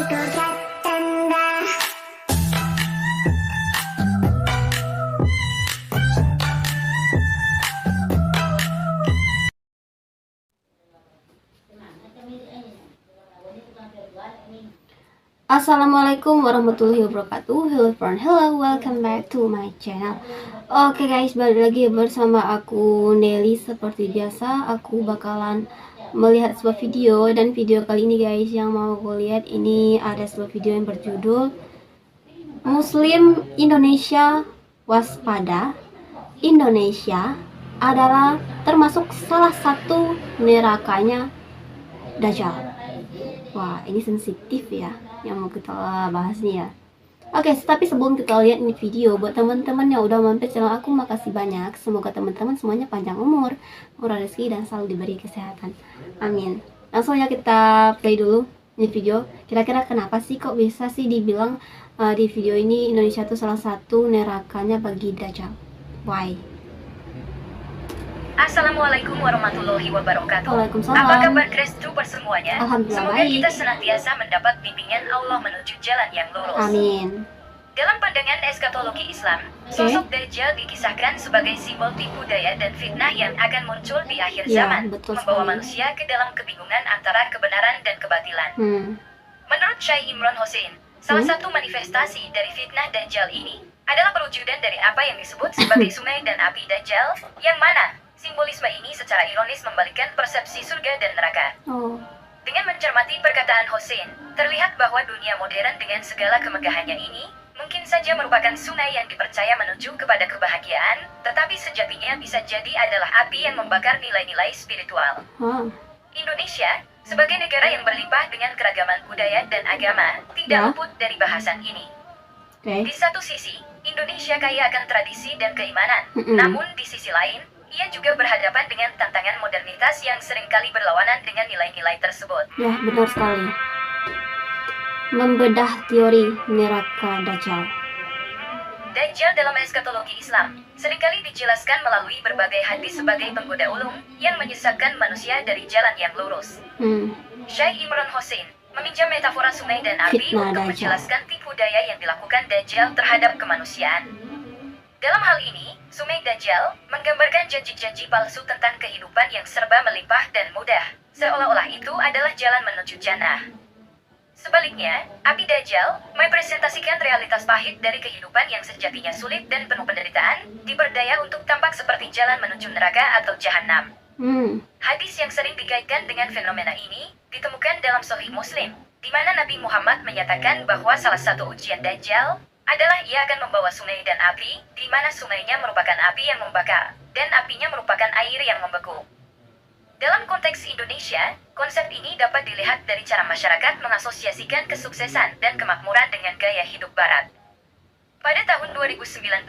Assalamualaikum warahmatullahi wabarakatuh. Hello friend, hello, welcome back to my channel. Oke guys, balik lagi bersama aku Nelly. Seperti biasa, aku bakalan melihat sebuah video. Dan video kali ini guys, yang mau aku lihat ini ada sebuah video yang berjudul Muslim Indonesia waspada, Indonesia adalah termasuk salah satu nerakanya Dajjal. Wah, ini sensitif ya yang mau kita bahas nih ya. Oke, tapi sebelum kita lihat ini video, buat teman-teman yang udah mampir channel aku, makasih banyak. Semoga teman-teman semuanya panjang umur, murah rezeki, dan selalu diberi kesehatan. Amin. Langsung ya kita play dulu ini video. Kira-kira kenapa sih kok bisa sih dibilang di video ini Indonesia tuh salah satu nerakanya bagi Dajjal? Why? Assalamualaikum warahmatullahi wabarakatuh. Waalaikumsalam. Apa kabar Trooper semuanya? Alhamdulillah Semoga baik. kita senantiasa mendapat bimbingan Allah menuju jalan yang lurus. Amin. Dalam pandangan eskatologi Islam, sosok Dajjal dikisahkan sebagai simbol tipu daya dan fitnah yang akan muncul di akhir Ya, zaman, betul membawa sekali. manusia ke dalam kebingungan antara kebenaran dan kebatilan. Menurut Syekh Imran Hussein, salah satu manifestasi dari fitnah Dajjal ini adalah perwujudan dari apa yang disebut sebagai sungai dan api Dajjal, yang mana simbolisme ini secara ironis membalikkan persepsi surga dan neraka. Dengan mencermati perkataan Hussein, terlihat bahwa dunia modern dengan segala kemegahannya ini mungkin saja merupakan sungai yang dipercaya menuju kepada kebahagiaan, tetapi sejatinya bisa jadi adalah api yang membakar nilai-nilai spiritual. Indonesia, sebagai negara yang berlimpah dengan keragaman budaya dan agama, tidak luput dari bahasan ini. Di satu sisi, Indonesia kaya akan tradisi dan keimanan, namun di sisi lain, ia juga berhadapan dengan tantangan modernitas yang seringkali berlawanan dengan nilai-nilai tersebut. Ya, benar sekali. Membedah teori neraka Dajjal. Dajjal dalam eskatologi Islam seringkali dijelaskan melalui berbagai hadis sebagai penggoda ulung yang menyesatkan manusia dari jalan yang lurus. Syekh Imran Hussein meminjam metafora sungai dan api untuk menjelaskan tipu daya yang dilakukan Dajjal terhadap kemanusiaan. Dalam hal ini, sungai Dajjal menggambarkan janji-janji palsu tentang kehidupan yang serba melimpah dan mudah, seolah-olah itu adalah jalan menuju jannah. Sebaliknya, api Dajjal merepresentasikan realitas pahit dari kehidupan yang sejatinya sulit dan penuh penderitaan, diberdaya untuk tampak seperti jalan menuju neraka atau jahanam. Hadis yang sering dikaitkan dengan fenomena ini ditemukan dalam Sahih Muslim, di mana Nabi Muhammad menyatakan bahwa salah satu ujian Dajjal adalah ia akan membawa sungai dan api, di mana sungainya merupakan api yang membakar, dan apinya merupakan air yang membeku. Dalam konteks Indonesia, konsep ini dapat dilihat dari cara masyarakat mengasosiasikan kesuksesan dan kemakmuran dengan gaya hidup Barat. Pada tahun 2019,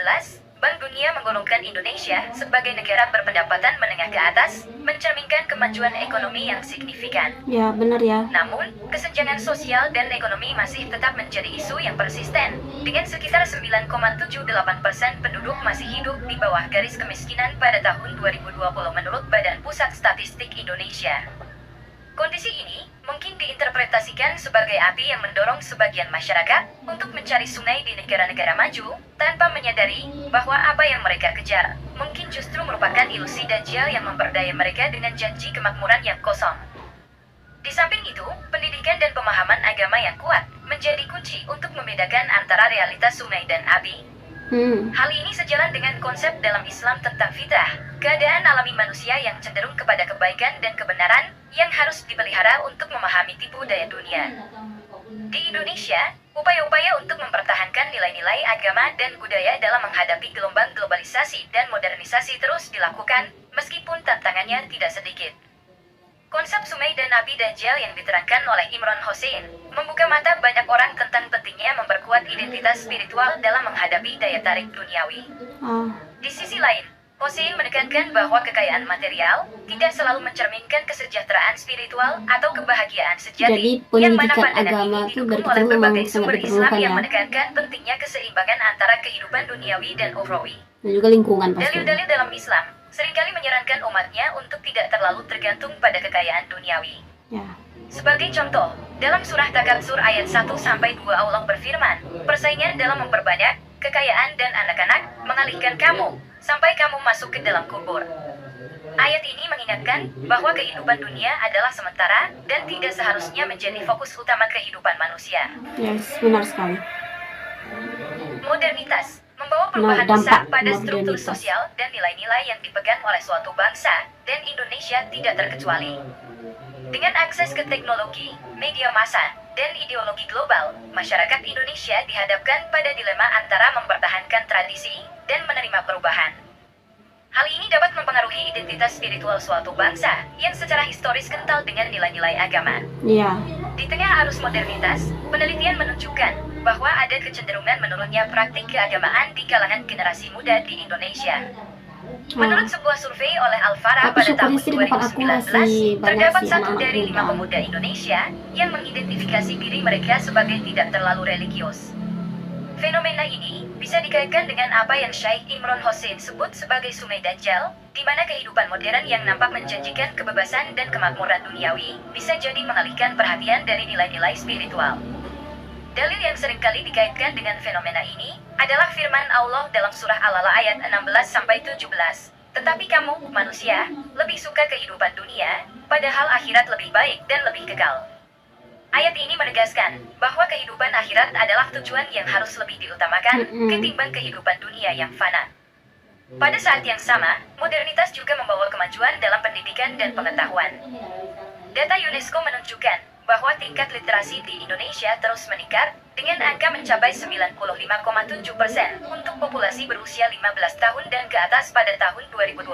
Bank Dunia menggolongkan Indonesia sebagai negara berpendapatan menengah ke atas, mencerminkan kemajuan ekonomi yang signifikan. Ya, benar ya. Namun, kesenjangan sosial dan ekonomi masih tetap menjadi isu yang persisten, dengan sekitar 9,78% penduduk masih hidup di bawah garis kemiskinan pada tahun 2020 menurut Badan Pusat Statistik Indonesia. Kondisi ini mungkin diinterpretasikan sebagai api yang mendorong sebagian masyarakat untuk mencari sungai di negara-negara maju, tanpa menyadari bahwa apa yang mereka kejar mungkin justru merupakan ilusi Dajjal yang memperdaya mereka dengan janji kemakmuran yang kosong. Di samping itu, pendidikan dan pemahaman agama yang kuat menjadi kunci untuk membedakan antara realitas sungai dan api. Hal ini sejalan dengan konsep dalam Islam tentang fitrah, keadaan alami manusia yang cenderung kepada kebaikan dan kebenaran yang harus dipelihara untuk memahami tipu daya dunia. Di Indonesia, upaya-upaya untuk mempertahankan nilai-nilai agama dan budaya dalam menghadapi gelombang globalisasi dan modernisasi terus dilakukan, meskipun tantangannya tidak sedikit. Konsep sungai dan api Dajjal yang diterangkan oleh Imran Hussein membuka mata banyak orang tentang pentingnya memperkuat identitas spiritual dalam menghadapi daya tarik duniawi. Di sisi lain, Hussein menekankan bahwa kekayaan material tidak selalu mencerminkan kesejahteraan spiritual atau kebahagiaan sejati, yang mana pandangan ini didukung oleh berbagai sumber Islam yang menekankan pentingnya keseimbangan antara kehidupan duniawi dan ukhrawi. Dan juga lingkungan pasti. Dalil-dalil dalam Islam seringkali menyarankan umatnya untuk tidak terlalu tergantung pada kekayaan duniawi. Sebagai contoh, dalam surah Takatsur ayat 1-2 Allah berfirman, persaingan dalam memperbanyak kekayaan dan anak-anak mengalihkan kamu sampai kamu masuk ke dalam kubur. Ayat ini mengingatkan bahwa kehidupan dunia adalah sementara dan tidak seharusnya menjadi fokus utama kehidupan manusia. Yes, benar sekali. Modernitas membawa perubahan besar dampak pada struktur modernitas. sosial dan nilai-nilai yang dipegang oleh suatu bangsa, dan Indonesia tidak terkecuali. Dengan akses ke teknologi, media massa, dan ideologi global, masyarakat Indonesia dihadapkan pada dilema antara mempertahankan tradisi dan menerima perubahan. Hal ini dapat mempengaruhi identitas spiritual suatu bangsa yang secara historis kental dengan nilai-nilai agama. Iya. Di tengah arus modernitas, penelitian menunjukkan bahwa ada kecenderungan menurunnya praktik keagamaan di kalangan generasi muda di Indonesia. Menurut sebuah survei oleh Alfara Tapi pada tahun syukur istri tempat aku 2019, masih banyak terdapat sih 1 anak-anak dari 5 muda. pemuda Indonesia yang mengidentifikasi diri mereka sebagai tidak terlalu religius. Fenomena ini bisa dikaitkan dengan apa yang Syekh Imron Hossein sebut sebagai Sungai Dajjal, di mana kehidupan modern yang nampak menjanjikan kebebasan dan kemakmuran duniawi bisa jadi mengalihkan perhatian dari nilai-nilai spiritual. Dalil yang seringkali dikaitkan dengan fenomena ini adalah firman Allah dalam surah Al-A'la ayat 16-17. Tetapi kamu, manusia, lebih suka kehidupan dunia, padahal akhirat lebih baik dan lebih kekal. Ayat ini menegaskan bahwa kehidupan akhirat adalah tujuan yang harus lebih diutamakan ketimbang kehidupan dunia yang fana. Pada saat yang sama, modernitas juga membawa kemajuan dalam pendidikan dan pengetahuan. Data UNESCO menunjukkan bahwa tingkat literasi di Indonesia terus meningkat dengan angka mencapai 95,7% untuk populasi berusia 15 tahun dan ke atas pada tahun 2020.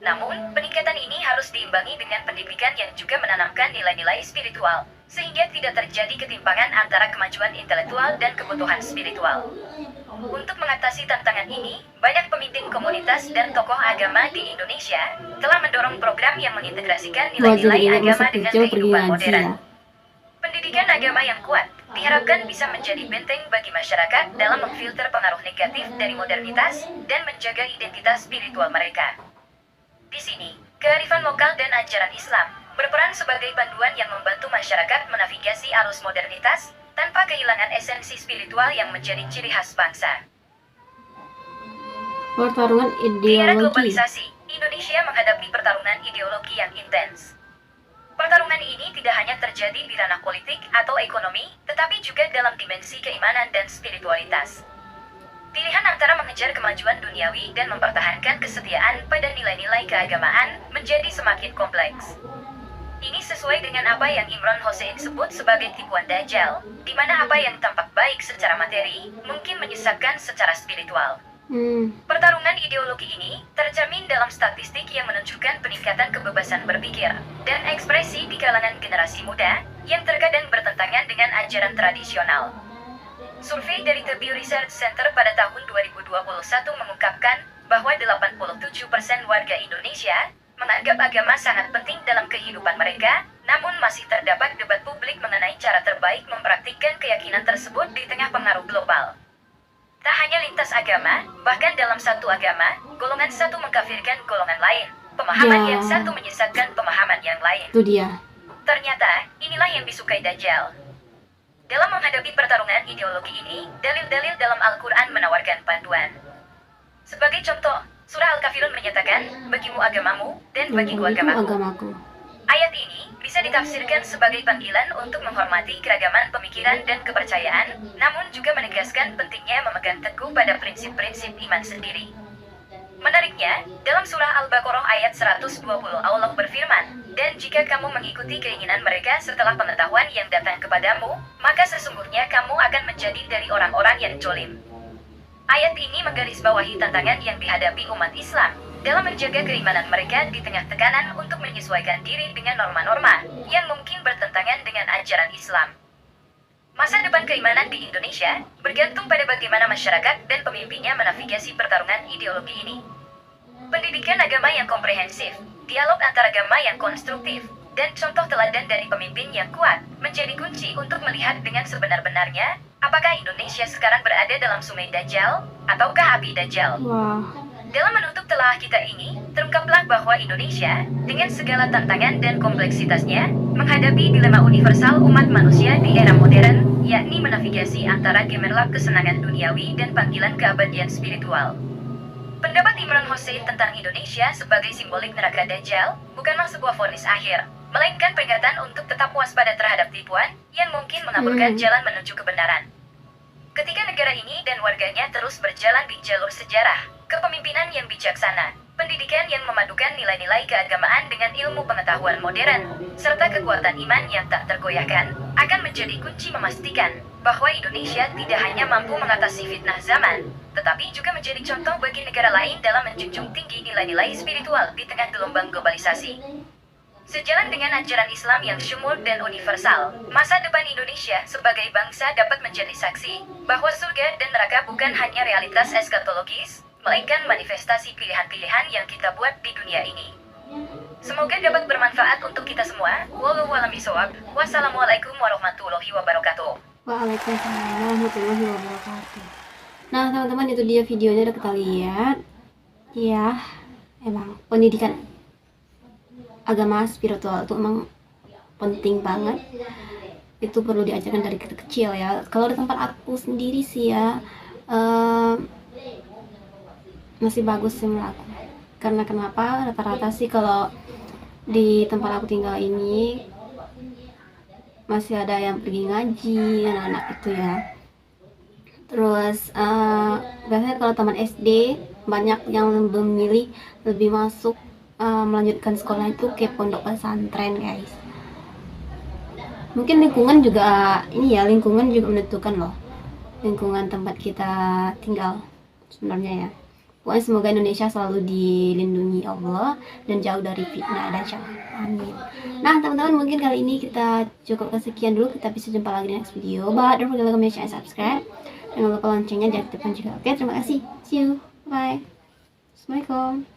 Namun, peningkatan ini harus diimbangi dengan pendidikan yang juga menanamkan nilai-nilai spiritual, sehingga tidak terjadi ketimpangan antara kemajuan intelektual dan kebutuhan spiritual. Untuk mengatasi tantangan ini, banyak pemimpin komunitas dan tokoh agama di Indonesia telah mendorong program yang mengintegrasikan nilai-nilai agama dengan kehidupan modern. Pendidikan agama yang kuat diharapkan bisa menjadi benteng bagi masyarakat dalam memfilter pengaruh negatif dari modernitas dan menjaga identitas spiritual mereka. Di sini, kearifan lokal dan ajaran Islam berperan sebagai panduan yang membantu masyarakat menavigasi arus modernitas tanpa kehilangan esensi spiritual yang menjadi ciri khas bangsa. Pertarungan Di era ideologi. globalisasi, Indonesia menghadapi pertarungan ideologi yang intens. Pertarungan ini tidak hanya terjadi di ranah politik atau ekonomi, tetapi juga dalam dimensi keimanan dan spiritualitas. Pilihan antara mengejar kemajuan duniawi dan mempertahankan kesetiaan pada nilai-nilai keagamaan menjadi semakin kompleks. Ini sesuai dengan apa yang Imron Hossein sebut sebagai tipuan Dajjal, di mana apa yang tampak baik secara materi mungkin menyesatkan secara spiritual. Pertarungan ideologi ini tercermin dalam statistik yang menunjukkan peningkatan kebebasan berpikir dan ekspresi di kalangan generasi muda yang terkadang bertentangan dengan ajaran tradisional. Survei dari The Pew Research Center pada tahun 2021 mengungkapkan bahwa 87% warga Indonesia menganggap agama sangat penting dalam kehidupan mereka, namun masih terdapat debat publik mengenai cara terbaik mempraktikkan keyakinan tersebut di tengah pengaruh global. Tak hanya lintas agama, bahkan dalam satu agama, golongan satu mengkafirkan golongan lain, pemahaman yang satu menyesatkan pemahaman yang lain. Itu dia. Ternyata, inilah yang disukai Dajjal. Dalam menghadapi pertarungan ideologi ini, dalil-dalil dalam Al-Quran menawarkan panduan. Sebagai contoh, surah Al-Kafirun menyatakan, bagimu agamamu, dan bagiku agamaku. Ayat ini bisa ditafsirkan sebagai panggilan untuk menghormati keragaman pemikiran dan kepercayaan, namun juga menegaskan pentingnya memegang teguh pada prinsip-prinsip iman sendiri. Menariknya, dalam surah Al-Baqarah ayat 120 Allah berfirman, dan jika kamu mengikuti keinginan mereka setelah pengetahuan yang datang kepadamu, maka sesungguhnya kamu akan menjadi dari orang-orang yang zolim. Ayat ini menggarisbawahi tantangan yang dihadapi umat Islam dalam menjaga keimanan mereka di tengah tekanan untuk menyesuaikan diri dengan norma-norma yang mungkin bertentangan dengan ajaran Islam. Masa depan keimanan di Indonesia bergantung pada bagaimana masyarakat dan pemimpinnya menavigasi pertarungan ideologi ini. Pendidikan agama yang komprehensif, dialog antar agama yang konstruktif, dan contoh teladan dari pemimpin yang kuat menjadi kunci untuk melihat dengan sebenar-benarnya apakah Indonesia sekarang berada dalam sungai Dajjal ataukah api Dajjal. Wah, Dalam menutup telah kita ini, terungkaplah bahwa Indonesia, dengan segala tantangan dan kompleksitasnya, menghadapi dilema universal umat manusia di era modern, yakni menavigasi antara gemerlap kesenangan duniawi dan panggilan keabadian spiritual. Pendapat Imran Hossein tentang Indonesia sebagai simbolik neraka Dajjal bukanlah sebuah vonis akhir, melainkan peringatan untuk tetap waspada terhadap tipuan yang mungkin mengaburkan jalan menuju kebenaran. Ketika negara ini dan warganya terus berjalan di jalur sejarah, kepemimpinan yang bijaksana, pendidikan yang memadukan nilai-nilai keagamaan dengan ilmu pengetahuan modern, serta kekuatan iman yang tak tergoyahkan, akan menjadi kunci memastikan bahwa Indonesia tidak hanya mampu mengatasi fitnah zaman, tetapi juga menjadi contoh bagi negara lain dalam menjunjung tinggi nilai-nilai spiritual di tengah gelombang globalisasi. Sejalan dengan ajaran Islam yang syumul dan universal, masa depan Indonesia sebagai bangsa dapat menjadi saksi bahwa surga dan neraka bukan hanya realitas eskatologis, melainkan manifestasi pilihan-pilihan yang kita buat di dunia ini. Semoga dapat bermanfaat untuk kita semua. Wallahu a'lam bishawab. Wassalamualaikum warahmatullahi wabarakatuh. Waalaikumsalam warahmatullahi wabarakatuh. Nah teman-teman, itu dia videonya, udah kita lihat. Ya, emang pendidikan agama spiritual itu emang penting banget. Itu perlu diajarkan dari kecil ya. Kalau di tempat aku sendiri sih ya, masih bagus sih menurut aku. Karena kenapa? Rata-rata sih kalau di tempat aku tinggal ini masih ada yang pergi ngaji, anak-anak itu ya. Terus biasanya kalau teman SD banyak yang memilih lebih masuk melanjutkan sekolah itu ke pondok pesantren, guys. Mungkin lingkungan juga ini ya, lingkungan juga menentukan loh, lingkungan tempat kita tinggal sebenarnya ya. Pokoknya semoga Indonesia selalu dilindungi Allah dan jauh dari fitnah dan syarr. Amin. Nah teman-teman, mungkin kali ini kita cukup sekian dulu. Kita bisa jumpa lagi di next video. But don't forget to like, share, and subscribe. Jangan lupa loncengnya diaktifkan juga. Oke, terima kasih. See you. Bye. Assalamualaikum.